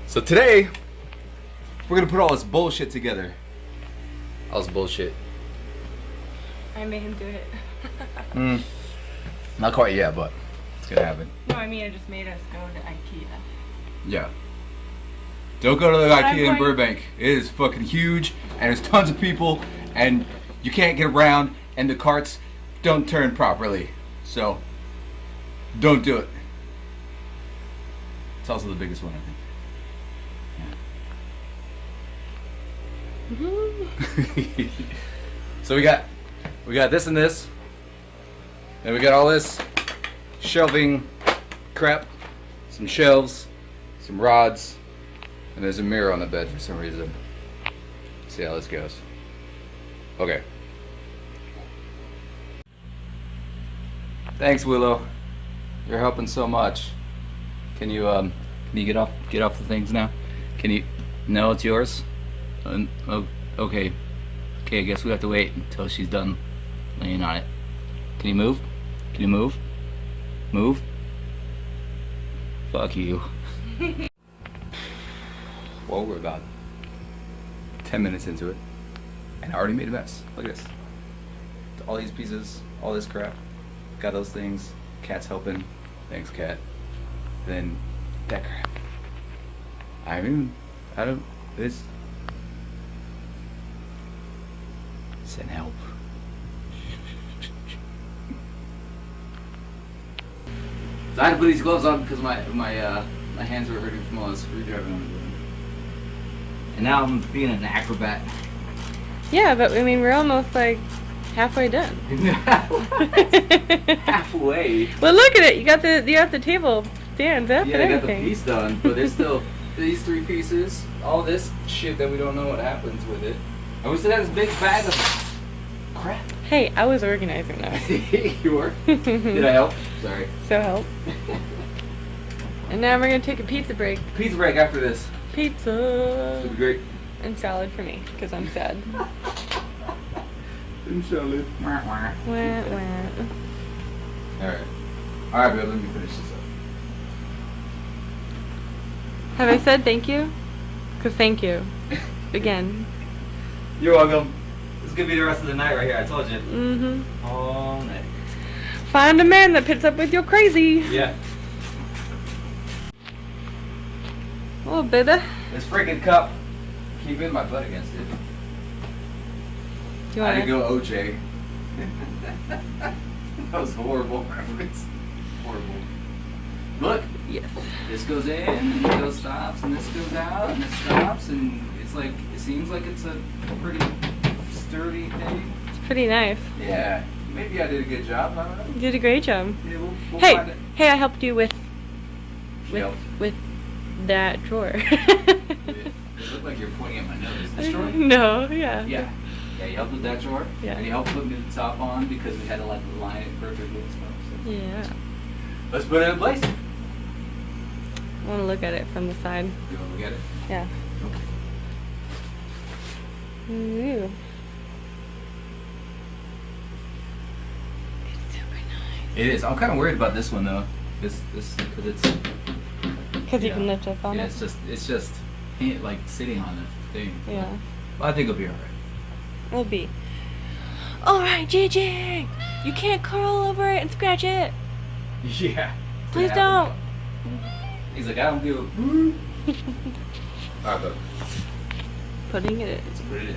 So today, we're gonna put all this bullshit together. All this bullshit. I made him do it. Not quite yet, but it's gonna happen. No, I mean I just made us go to IKEA. Yeah. Don't go to the I'm IKEA in going- Burbank. It is fucking huge, and there's tons of people, and you can't get around, and the carts don't turn properly. So, don't do it. It's also the biggest one, I think. So we got this and this, and we got all this shelving crap, some shelves, some rods, and there's a mirror on the bed for some reason. See how this goes. Okay. Thanks, Willow. You're helping so much. Can you get off the things now? Can you? No, it's yours. Oh, okay. Okay, I guess we have to wait until she's done laying on it. Can you move? Can you move? Move? Fuck you. Well, we're about 10 minutes into it, and I already made a mess. Look at this. All these pieces, all this crap. Got those things. Cat's helping. Thanks, Cat. Then that crap. This. Send help. So I had to put these gloves on because my hands were hurting from all the screwdriving on the room. And now I'm being an acrobat. Yeah, but I mean we're almost like halfway done. Halfway. Well, look at it. You got the table stands up Yeah, and I got the everything. piece done, but there's still these 3 pieces. All this shit that we don't know what happens with it. And we still have this big bag of crap. Hey, I was organizing that. You were? Did I help? Sorry. So help. And now we're gonna take a pizza break. Pizza break after this. Pizza. It'll be great. And salad for me, because I'm sad. And salad. Wah, wah. Alright. Alright, babe, let me finish this up. Have I said thank you? Because thank you. Again. You're welcome. This is gonna be the rest of the night right here, I told you. Mm-hmm. All night. Find a man that puts up with your crazy. Yeah. Oh, baby. This freaking cup, keeping my butt against it. Do you I had to want go OJ. That was horrible reference. Horrible. Look, Yes. this goes in, and this goes stops, and this goes out, and this stops, and it's like, it seems like it's a pretty sturdy thing. It's pretty nice. Yeah. Maybe I did a good job, I don't know. You did a great job. Yeah, we'll find Hey, it. hey, I helped you with Helped. that drawer. It looked like you're pointing at my nose. This drawer? No, yeah. Yeah. Yeah, you helped with that drawer. Yeah. And you helped put me the top on because we had to like line it perfectly and stuff. So. Yeah. Let's put it in place. I want to look at it from the side. You want to look at it? Yeah. Okay. Ooh. It's super nice. It is. I'm kind of worried about this one though. This because it's. Because you yeah. can lift up on Yeah, it. it's just like sitting on the thing. Yeah. I think it'll be alright. It'll be. Alright, Gigi! You can't curl over it and scratch it! Yeah. Please don't! He's like, I don't give a. Alright, but Putting it in. let's put it in.